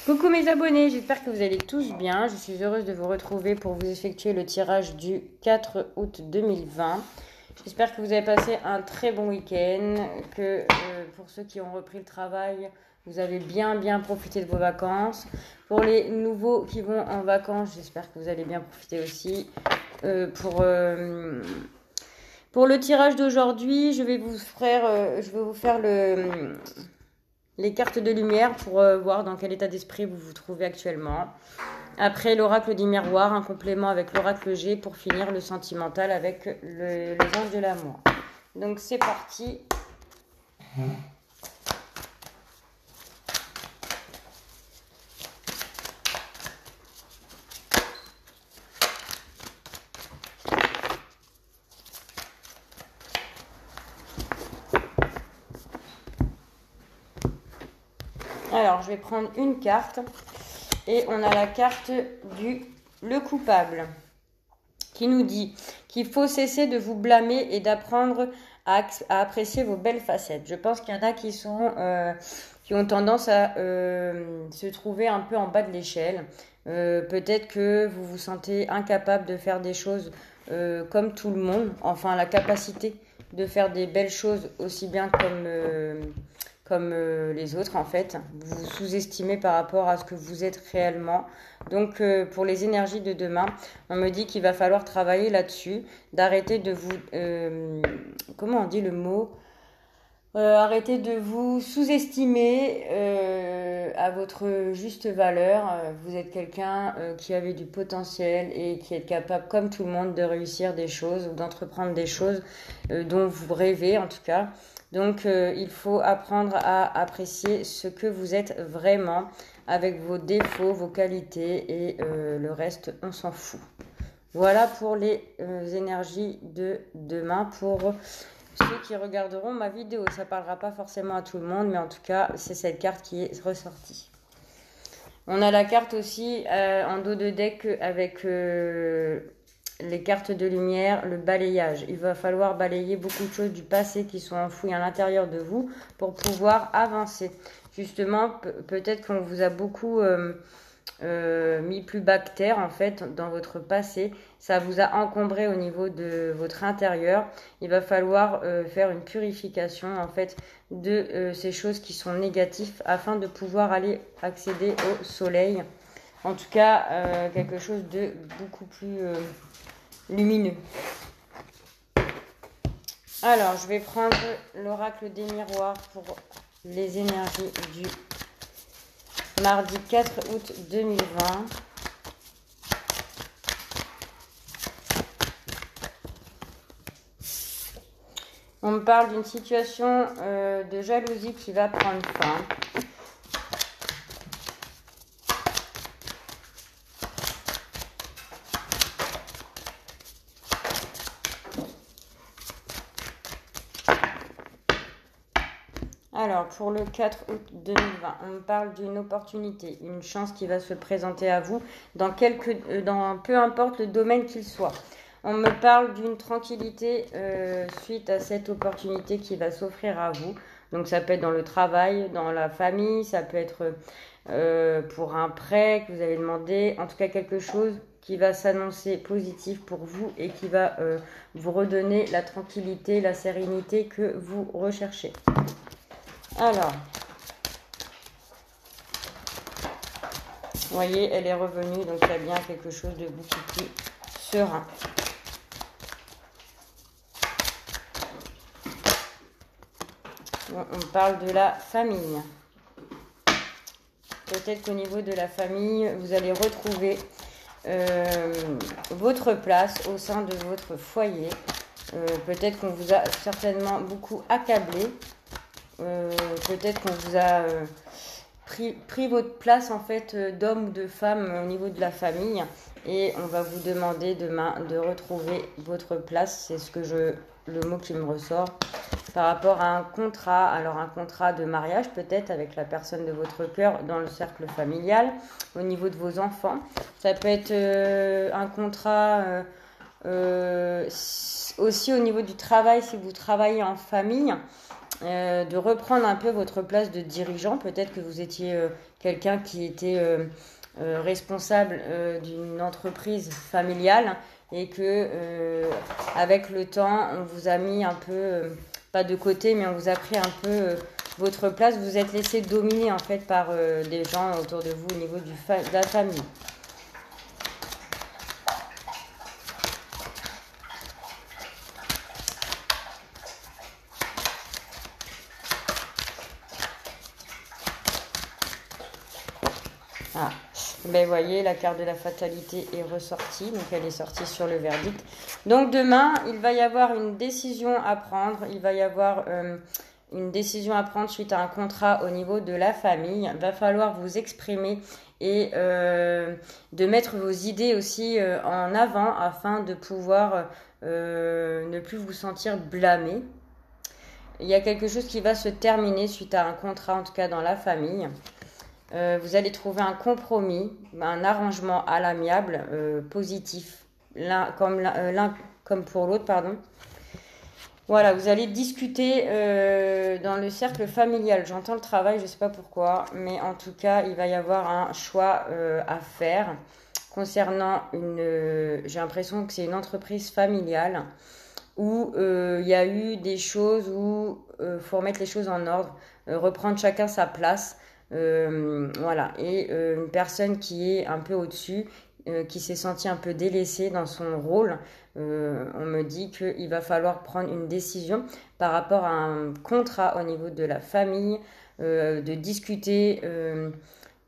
Coucou mes abonnés, j'espère que vous allez tous bien. Je suis heureuse de vous retrouver pour vous effectuer le tirage du 4 août 2020. J'espère que vous avez passé un très bon week-end, que pour ceux qui ont repris le travail, vous avez bien profité de vos vacances. Pour les nouveaux qui vont en vacances, j'espère que vous allez bien profiter aussi. Pour le tirage d'aujourd'hui, je vais vous faire les cartes de lumière pour voir dans quel état d'esprit vous vous trouvez actuellement. Après l'oracle du miroir, un complément avec l'oracle G pour finir le sentimental avec les anges de l'amour. Donc c'est parti. Alors je vais prendre une carte et on a la carte le coupable qui nous dit qu'il faut cesser de vous blâmer et d'apprendre à apprécier vos belles facettes. Je pense qu'il y en a qui ont tendance à se trouver un peu en bas de l'échelle. Peut-être que vous vous sentez incapable de faire des choses comme tout le monde, enfin la capacité de faire des belles choses aussi bien comme les autres en fait. Vous vous sous-estimez par rapport à ce que vous êtes réellement. Donc pour les énergies de demain, on me dit qu'il va falloir travailler là-dessus, d'arrêter de vous... comment on dit le mot arrêtez de vous sous-estimer à votre juste valeur. Vous êtes quelqu'un qui avait du potentiel et qui est capable, comme tout le monde, de réussir des choses ou d'entreprendre des choses dont vous rêvez en tout cas. Donc il faut apprendre à apprécier ce que vous êtes vraiment avec vos défauts, vos qualités et le reste, on s'en fout. Voilà pour les énergies de demain pour ceux qui regarderont ma vidéo. Ça parlera pas forcément à tout le monde, mais en tout cas, c'est cette carte qui est ressortie. On a la carte aussi en dos de deck avec les cartes de lumière, le balayage. Il va falloir balayer beaucoup de choses du passé qui sont enfouies à l'intérieur de vous pour pouvoir avancer. Justement, peut-être qu'on vous a beaucoup mis plus bas que terre en fait dans votre passé. Ça vous a encombré au niveau de votre intérieur. Il va falloir faire une purification en fait de ces choses qui sont négatives afin de pouvoir aller accéder au soleil. En tout cas, quelque chose de beaucoup plus lumineux. Alors, je vais prendre l'oracle des miroirs pour les énergies du mardi 4 août 2020. On me parle d'une situation de jalousie qui va prendre fin. Alors, pour le 4 août 2020, on me parle d'une opportunité, une chance qui va se présenter à vous dans peu importe le domaine qu'il soit. On me parle d'une tranquillité suite à cette opportunité qui va s'offrir à vous. Donc, ça peut être dans le travail, dans la famille, ça peut être pour un prêt que vous avez demandé. En tout cas, quelque chose qui va s'annoncer positif pour vous et qui va vous redonner la tranquillité, la sérénité que vous recherchez. Alors, vous voyez, elle est revenue, donc il y a bien quelque chose de beaucoup plus serein. On parle de la famille. Peut-être qu'au niveau de la famille, vous allez retrouver votre place au sein de votre foyer. Peut-être qu'on vous a certainement beaucoup accablé. Peut-être qu'on vous a pris votre place en fait d'homme ou de femme au niveau de la famille et on va vous demander demain de retrouver votre place. C'est le mot qui me ressort par rapport à un contrat. Alors un contrat de mariage peut-être avec la personne de votre cœur dans le cercle familial, au niveau de vos enfants. Ça peut être un contrat aussi au niveau du travail si vous travaillez en famille. De reprendre un peu votre place de dirigeant. Peut-être que vous étiez quelqu'un qui était responsable d'une entreprise familiale et que avec le temps, on vous a mis un peu, pas de côté, mais on vous a pris un peu votre place. Vous êtes laissé dominer en fait par des gens autour de vous au niveau de la famille. Ah, ben voyez, la carte de la fatalité est ressortie, donc elle est sortie sur le verdict. Donc demain, il va y avoir une décision à prendre, il va y avoir une décision à prendre suite à un contrat au niveau de la famille. Il va falloir vous exprimer et de mettre vos idées aussi en avant afin de pouvoir ne plus vous sentir blâmé. Il y a quelque chose qui va se terminer suite à un contrat, en tout cas dans la famille. Vous allez trouver un compromis, un arrangement à l'amiable, positif, l'un comme pour l'autre, pardon. Voilà, vous allez discuter dans le cercle familial. J'entends le travail, je ne sais pas pourquoi, mais en tout cas, il va y avoir un choix à faire concernant j'ai l'impression que c'est une entreprise familiale où il y a eu des choses où faut remettre les choses en ordre, reprendre chacun sa place. Voilà, et une personne qui est un peu au-dessus, qui s'est sentie un peu délaissée dans son rôle, on me dit qu'il va falloir prendre une décision par rapport à un contrat au niveau de la famille, de discuter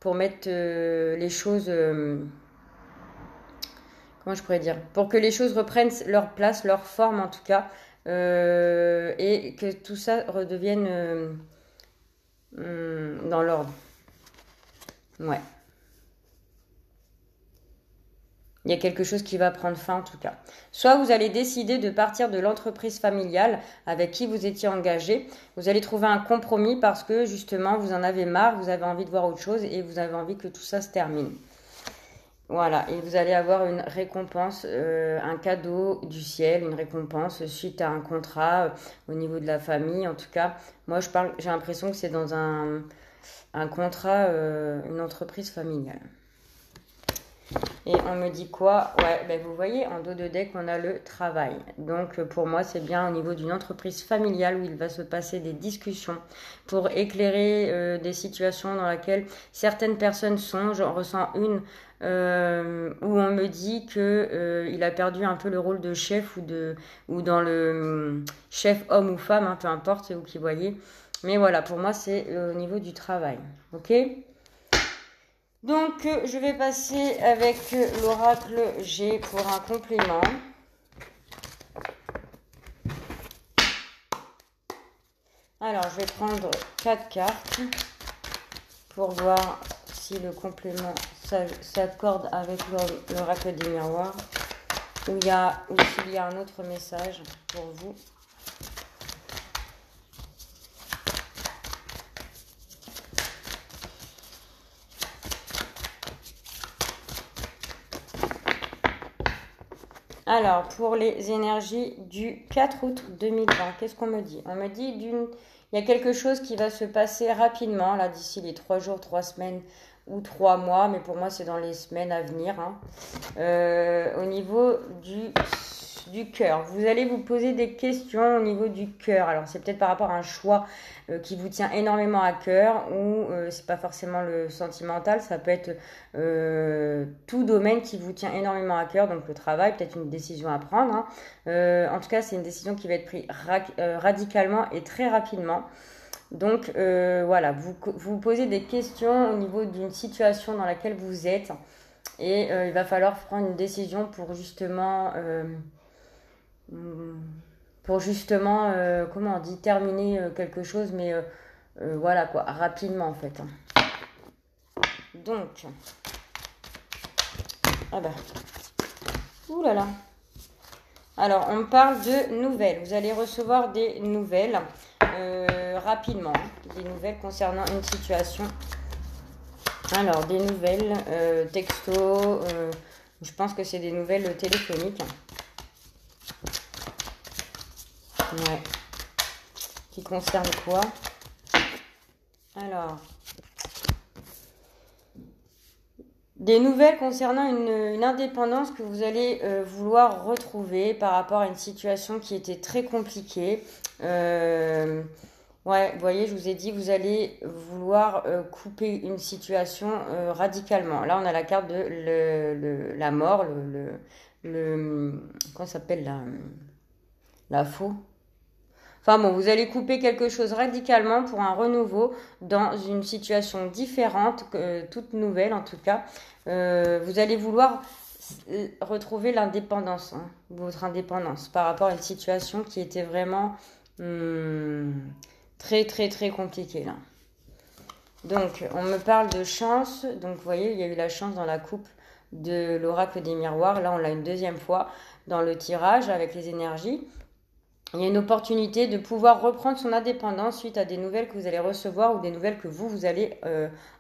pour mettre les choses, comment je pourrais dire, pour que les choses reprennent leur place, leur forme en tout cas, et que tout ça redevienne dans l'ordre. Ouais. Il y a quelque chose qui va prendre fin en tout cas. Soit vous allez décider de partir de l'entreprise familiale avec qui vous étiez engagé. Vous allez trouver un compromis parce que justement vous en avez marre, vous avez envie de voir autre chose et vous avez envie que tout ça se termine. Voilà, et vous allez avoir une récompense, un cadeau du ciel, une récompense suite à un contrat au niveau de la famille. En tout cas, moi j'ai l'impression que c'est dans un contrat, une entreprise familiale. Et on me dit quoi? Ouais, ben vous voyez, en dos de deck, on a le travail. Donc pour moi, c'est bien au niveau d'une entreprise familiale où il va se passer des discussions pour éclairer des situations dans lesquelles certaines personnes sont. J'en ressens une où on me dit que il a perdu un peu le rôle de chef ou dans le chef homme ou femme, hein, peu importe, c'est vous qui voyez. Mais voilà, pour moi, c'est au niveau du travail. Ok? Donc, je vais passer avec l'oracle G pour un complément. Alors, je vais prendre 4 cartes pour voir si le complément s'accorde avec l'oracle des miroirs ou s'il y a un autre message pour vous. Alors, pour les énergies du 4 août 2020, qu'est-ce qu'on me dit? On me dit il y a quelque chose qui va se passer rapidement, là, d'ici les 3 jours, 3 semaines ou 3 mois, mais pour moi, c'est dans les semaines à venir. Hein. Au niveau du cœur, vous allez vous poser des questions au niveau du cœur. Alors, c'est peut-être par rapport à un choix qui vous tient énormément à cœur ou c'est pas forcément le sentimental, ça peut être tout domaine qui vous tient énormément à cœur, donc le travail, peut-être une décision à prendre. Hein. En tout cas, c'est une décision qui va être prise radicalement et très rapidement. Donc voilà, vous posez des questions au niveau d'une situation dans laquelle vous êtes et il va falloir prendre une décision pour justement comment on dit, terminer quelque chose, mais voilà quoi, rapidement en fait. Donc, ah bah, ouh là là. Alors, on parle de nouvelles. Vous allez recevoir des nouvelles rapidement, des nouvelles concernant une situation. Alors, des nouvelles texto, je pense que c'est des nouvelles téléphoniques. Ouais. Qui concerne quoi? Alors, Des nouvelles concernant une indépendance que vous allez vouloir retrouver par rapport à une situation qui était très compliquée. Ouais, vous voyez, je vous ai dit, vous allez vouloir couper une situation radicalement. Là, on a la carte de la mort, comment ça s'appelle la faux. Enfin bon, vous allez couper quelque chose radicalement pour un renouveau dans une situation différente, toute nouvelle en tout cas. Vous allez vouloir retrouver l'indépendance, hein, votre indépendance par rapport à une situation qui était vraiment très très très compliquée là. Donc on me parle de chance, donc vous voyez il y a eu la chance dans la coupe de l'oracle des miroirs, là on l'a une deuxième fois dans le tirage avec les énergies. Il y a une opportunité de pouvoir reprendre son indépendance suite à des nouvelles que vous allez recevoir ou des nouvelles que vous allez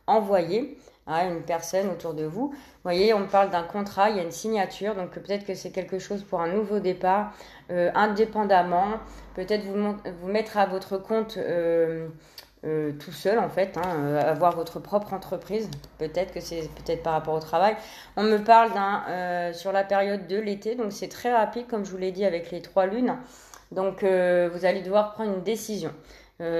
envoyer à une personne autour de vous. Vous voyez, on parle d'un contrat, il y a une signature, donc peut-être que c'est quelque chose pour un nouveau départ, indépendamment, peut-être vous mettre à votre compte tout seul en fait, hein, avoir votre propre entreprise, peut-être que c'est peut-être par rapport au travail. On me parle sur la période de l'été, donc c'est très rapide comme je vous l'ai dit avec les 3 lunes. Donc vous allez devoir prendre une décision.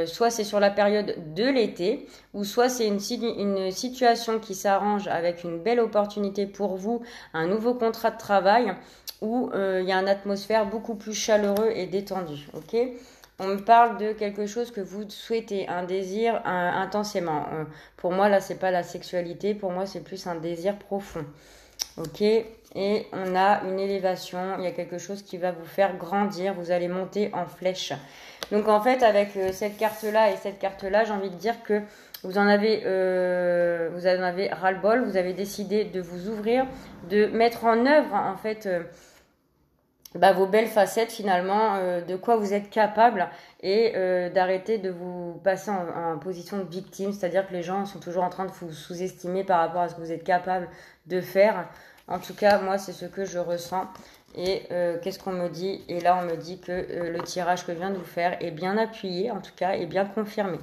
Soit c'est sur la période de l'été, ou soit c'est une situation qui s'arrange avec une belle opportunité pour vous, un nouveau contrat de travail, où il y a une atmosphère beaucoup plus chaleureuse et détendue. Ok ? On me parle de quelque chose que vous souhaitez, un désir intensément. Pour moi, là, c'est pas la sexualité, pour moi, c'est plus un désir profond. Ok, et on a une élévation, il y a quelque chose qui va vous faire grandir, vous allez monter en flèche. Donc en fait avec cette carte-là et cette carte-là, j'ai envie de dire que vous en avez ras-le-bol, vous avez décidé de vous ouvrir, de mettre en œuvre en fait vos belles facettes finalement, de quoi vous êtes capable et d'arrêter de vous passer en position de victime, c'est-à-dire que les gens sont toujours en train de vous sous-estimer par rapport à ce que vous êtes capable de faire. En tout cas, moi, c'est ce que je ressens. Et qu'est-ce qu'on me dit? Et là, on me dit que le tirage que je viens de vous faire est bien appuyé, en tout cas, est bien confirmé.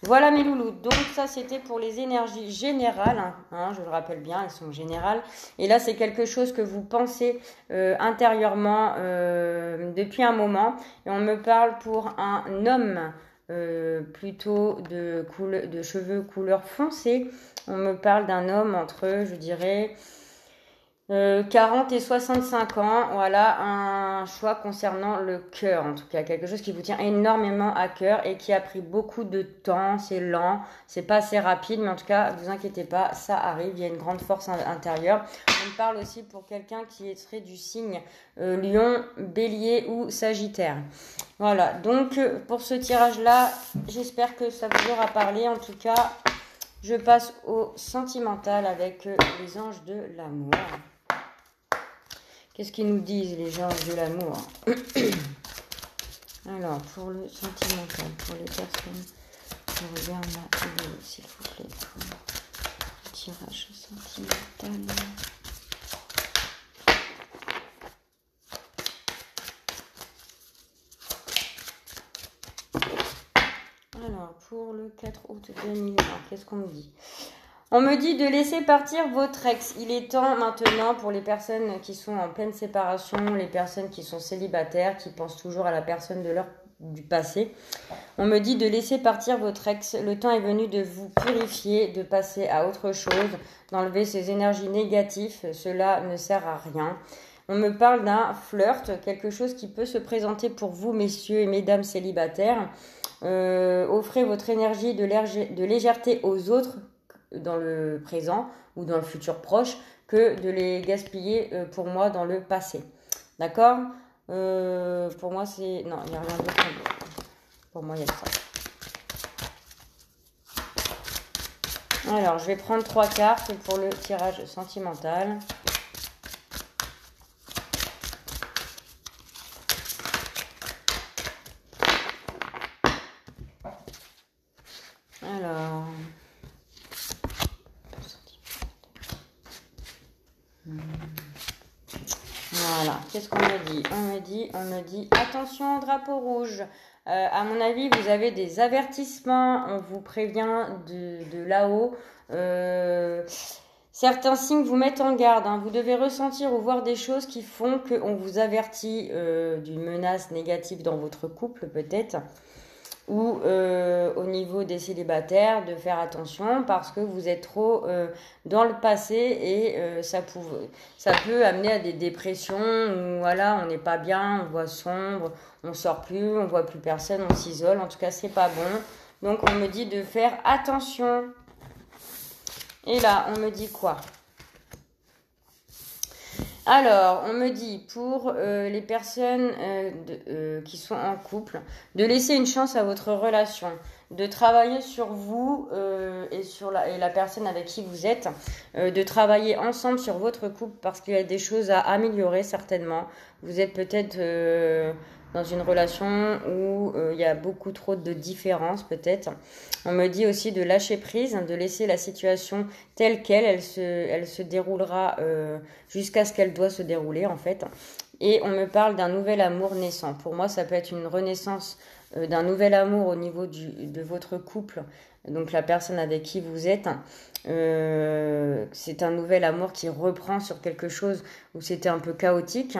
Voilà mes loulous, donc ça c'était pour les énergies générales, hein, je le rappelle bien, elles sont générales. Et là c'est quelque chose que vous pensez intérieurement depuis un moment. Et on me parle pour un homme plutôt de cheveux couleur foncée. On me parle d'un homme entre, je dirais, 40 et 65 ans, voilà, un choix concernant le cœur, en tout cas, quelque chose qui vous tient énormément à cœur et qui a pris beaucoup de temps, c'est lent, c'est pas assez rapide, mais en tout cas, vous inquiétez pas, ça arrive, il y a une grande force intérieure. On me parle aussi pour quelqu'un qui serait du signe Lion, Bélier ou Sagittaire. Voilà, donc pour ce tirage-là, j'espère que ça vous aura parlé, en tout cas, je passe au sentimental avec les anges de l'amour. Qu'est-ce qu'ils nous disent, les gens de l'amour? Alors, pour le sentimental, pour les personnes qui regardent ma vidéo, s'il vous plaît, pour le tirage sentimental. Alors, pour le 4 août 2020, qu'est-ce qu'on me dit? On me dit de laisser partir votre ex. Il est temps maintenant pour les personnes qui sont en pleine séparation, les personnes qui sont célibataires, qui pensent toujours à la personne du passé. On me dit de laisser partir votre ex. Le temps est venu de vous purifier, de passer à autre chose, d'enlever ces énergies négatives. Cela ne sert à rien. On me parle d'un flirt, quelque chose qui peut se présenter pour vous, messieurs et mesdames célibataires. Offrez votre énergie de légèreté aux autres dans le présent ou dans le futur proche que de les gaspiller pour moi dans le passé. D'accord? Pour moi, c'est... Non, il n'y a rien d'autre. Pour moi, il y a ça. Alors, je vais prendre 3 cartes pour le tirage sentimental. Alors... Voilà, qu'est-ce qu'on me dit? On me dit, attention, drapeau rouge. À mon avis, vous avez des avertissements, on vous prévient de là-haut. Certains signes vous mettent en garde, hein. Vous devez ressentir ou voir des choses qui font qu'on vous avertit d'une menace négative dans votre couple peut-être, ou au niveau des célibataires de faire attention parce que vous êtes trop dans le passé et ça peut amener à des dépressions où voilà, on n'est pas bien, on voit sombre, on sort plus, on voit plus personne, on s'isole, en tout cas c'est pas bon. Donc on me dit de faire attention. Et là, on me dit quoi? Alors, on me dit pour les personnes qui sont en couple, de laisser une chance à votre relation, de travailler sur vous et sur la personne avec qui vous êtes, de travailler ensemble sur votre couple parce qu'il y a des choses à améliorer certainement. Vous êtes peut-être dans une relation où il y a beaucoup trop de différences peut-être. On me dit aussi de lâcher prise, de laisser la situation telle qu'elle, elle se déroulera jusqu'à ce qu'elle doit se dérouler en fait. Et on me parle d'un nouvel amour naissant. Pour moi, ça peut être une renaissance d'un nouvel amour au niveau de votre couple, donc la personne avec qui vous êtes. C'est un nouvel amour qui reprend sur quelque chose où c'était un peu chaotique.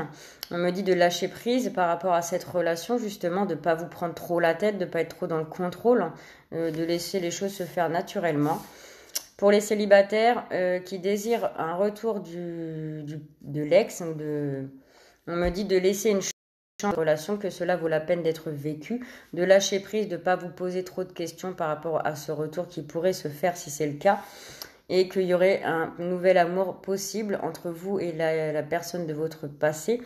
On me dit de lâcher prise par rapport à cette relation, justement, de ne pas vous prendre trop la tête, de ne pas être trop dans le contrôle, de laisser les choses se faire naturellement. Pour les célibataires qui désirent un retour de l'ex, on me dit de laisser une chance de relation, que cela vaut la peine d'être vécu, de lâcher prise, de ne pas vous poser trop de questions par rapport à ce retour qui pourrait se faire si c'est le cas, et qu'il y aurait un nouvel amour possible entre vous et la personne de votre passé,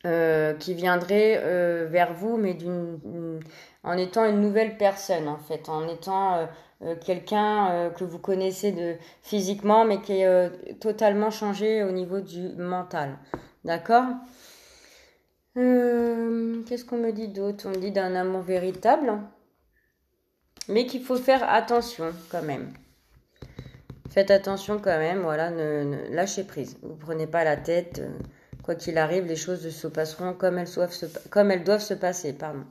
qui viendrait vers vous, mais en étant une nouvelle personne en fait, en étant quelqu'un que vous connaissez physiquement, mais qui est totalement changé au niveau du mental. D'accord? Qu'est-ce qu'on me dit d'autre? On me dit d'un amour véritable, mais qu'il faut faire attention quand même. Faites attention quand même, voilà, lâchez prise. Vous ne prenez pas la tête. Quoi qu'il arrive, les choses se passeront comme elles doivent se passer. Pardon.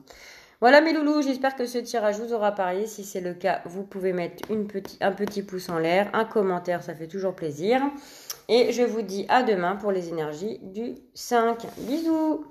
Voilà mes loulous, j'espère que ce tirage vous aura parlé. Si c'est le cas, vous pouvez mettre un petit pouce en l'air, un commentaire, ça fait toujours plaisir. Et je vous dis à demain pour les énergies du 5. Bisous!